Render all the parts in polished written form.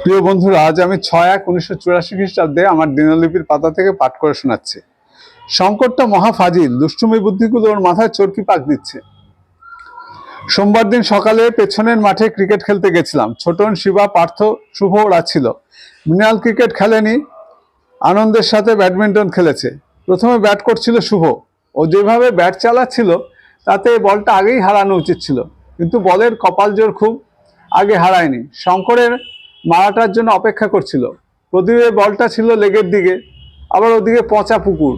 প্রিয় বন্ধুরা, আজ আমি 6-1-1984 খ্রিস্টাব্দে আমার দিনলিপির পাতা থেকে পাঠ করে শোনাচ্ছি। শঙ্করটা মহা ফাজিল, দুষ্টুমি বুদ্ধিগুলো ওর মাথায় চরকি পাক দিচ্ছে। সোমবার দিন সকালে পেছনের মাঠে ক্রিকেট খেলতে গেছিলাম। ছোটন, শিবা, পার্থ, শুভ ওরা ছিল। মৃণাল ক্রিকেট খেলেনি, আনন্দের সাথে ব্যাডমিন্টন খেলেছে। প্রথমে ব্যাট করছিল শুভ। ও যেভাবে ব্যাট চালাচ্ছিল তাতে বলটা আগেই হারানো উচিত ছিল, কিন্তু বলের কপাল জোর খুব, আগে হারায়নি। শঙ্করের মারাটার জন্য অপেক্ষা করছিল। প্রদীপের বলটা ছিল লেগের দিকে, আবার ওদিকে পচা পুকুর।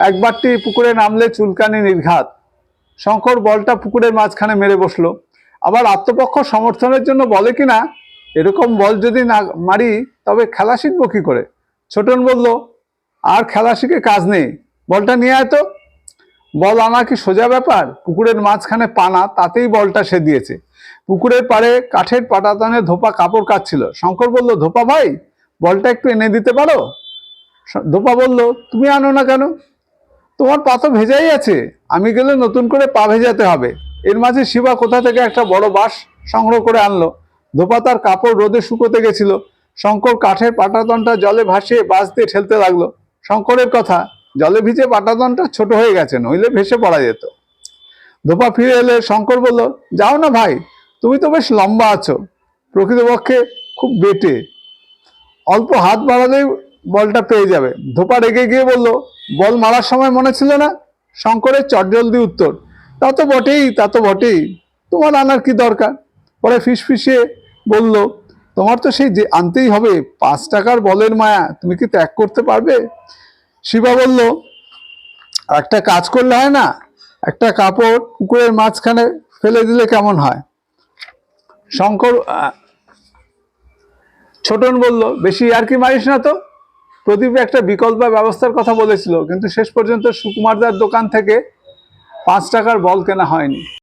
একবারটি পুকুরে নামলে চুলকানি নির্ঘাত। শঙ্কর বলটা পুকুরের মাঝখানে মেরে বসলো। আবার আত্মপক্ষ সমর্থনের জন্য বলে কিনা, এরকম বল যদি না মারি তবে খেলা শিখবো কি করে। ছোটন বলল, আর খেলা শিখে কাজ নেই, বলটা নিয়ে আয় তো। বল আনা কি সোজা ব্যাপার? পুকুরের মাঝখানে পানা, তাতেই বলটা সে দিয়েছে। পুকুরের পাড়ে কাঠের পাটাতনে ধোপা কাপড় কাচ্ছিল। শঙ্কর বলল, ধোপা ভাই, বলটা একটু এনে দিতে পারো? ধোপা বলল, তুমি আনো না কেন? তোমার পা তো ভেজাই আছে, আমি গেলে নতুন করে পা ভেজাতে হবে। এর মাঝে শিবা কোথা থেকে একটা বড় বাঁশ সংগ্রহ করে আনলো। ধোপা তার কাপড় রোদে শুকোতে গেছিল। শঙ্কর কাঠের পাটাতনটা জলে ভাসিয়ে বাঁশ দিয়ে ঠেলতে লাগলো। শঙ্করের কথা, জলে ভিজে পাটাতনটা ছোট হয়ে গেছে, নইলে ভেসে পড়া যেত। ধোপা ফিরে এলে শঙ্কর বলল, যাও না ভাই, তুমি তো বেশ লম্বা আছো, প্রকৃতপক্ষে খুব বেটে, অল্প হাত বাড়ালেই বলটা পেয়ে যাবে। ধোপা রেগে গিয়ে বলল, বল মারার সময় মনে ছিল না? শঙ্করের চটজলদি উত্তর, তা তো বটেই, তা তো বটেই, তোমার আনার কি দরকার? পরে ফিসফিসিয়ে বলল, তোমার তো সেই যে আনতেই হবে, 5 টাকার বলের মায়া তুমি কি ত্যাগ করতে পারবে? শিবা বলল, একটা কাজ করলে হয় না, একটা কাপড় পুকুরের মাঝখানে ফেলে দিলে কেমন হয়? শঙ্কর ছোটন বলল, বেশি আর কি মারিস না তো। প্রদীপ একটা বিকল্প ব্যবস্থার কথা বলেছিল, কিন্তু শেষ পর্যন্ত সুকুমারদার দোকান থেকে 5 টাকার বল কেনা হয়নি।